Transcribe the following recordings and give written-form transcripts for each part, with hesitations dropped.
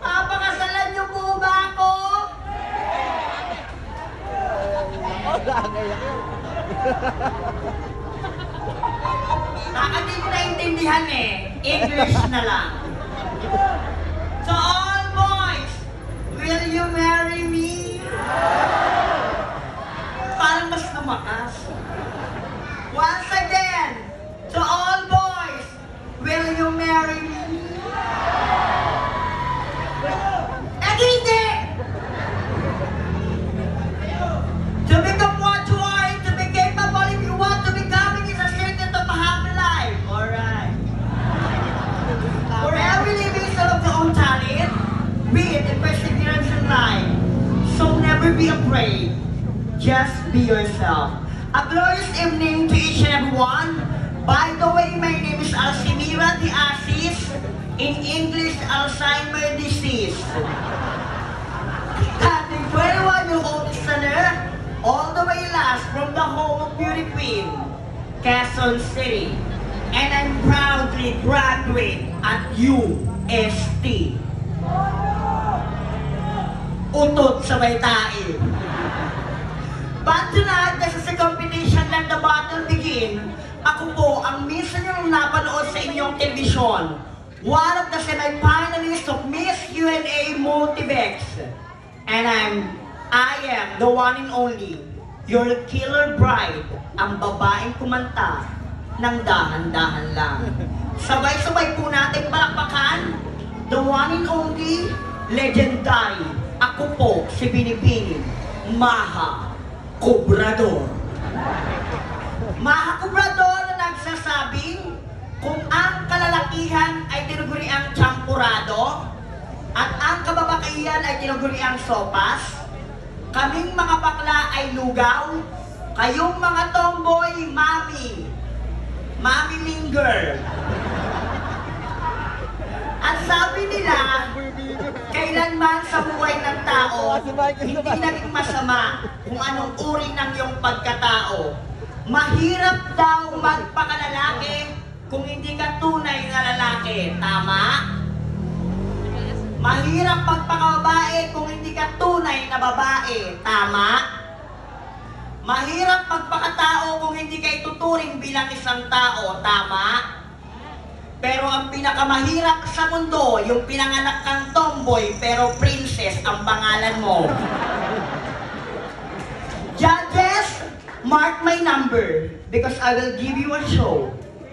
Papakasalan niyo po ba ako? Baka di ko naintindihan eh. English na lang. To all boys, will you marry me? Parang mas lumakas. Once again, to all boys, will you marry me? Hindi! To become what you are and to be capable if you want to becoming is a secret of a happy life. Alright. For every living soul of your own talent, wit and perseverance in life. So never be afraid. Just be yourself. A glorious evening to each and everyone. By the way, my name is Alcimira de Asis. In English, Alzheimer's disease. Ating 21-year-old listener, all the way last from the home of Beauty Queen, Quezon City. And I'm proudly graduate at UST. Utot sa baytain. But tonight, this is a competition and the battle begin. Ako po ang minsan yung napanood sa inyong telebisyon. One of the semi-finalists of Miss UNA Multibex. And I am the one and only, your killer bride, ang babaeng kumanta ng dahan-dahan lang. Sabay-sabay po natin palakpakan, the one and only, legendary, ako po si Binibini, Maha Cobrador. Maha Cobrador na nagsasabing, kung ang kalalakihan ay tinuguriang champurado at ang kababakaihan ay tinuguriang sopas, kaming mga bakla ay lugaw, kayong mga tomboy, mami linger. At sabi nila, kailanman sa buhay ng tao, hindi naging masama kung anong uri ng iyong pagkatao. Mahirap daw magpakalalaki kung hindi ka tunay na lalaki, tama? Mahirap magpakababae kung hindi ka tunay na babae, tama? Mahirap magpakatao kung hindi ka ituturing bilang isang tao, tama? Pero ang pinakamahirap sa mundo, yung pinanganak kang tomboy pero princess ang pangalan mo. Judges, mark my number because I will give you a show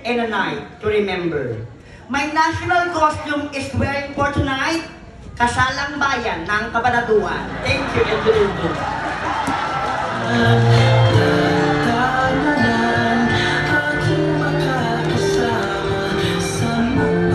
and a night to remember. My national costume is wearing for tonight, Kasalang Bayan ng Cabanatuan. Thank you and good evening.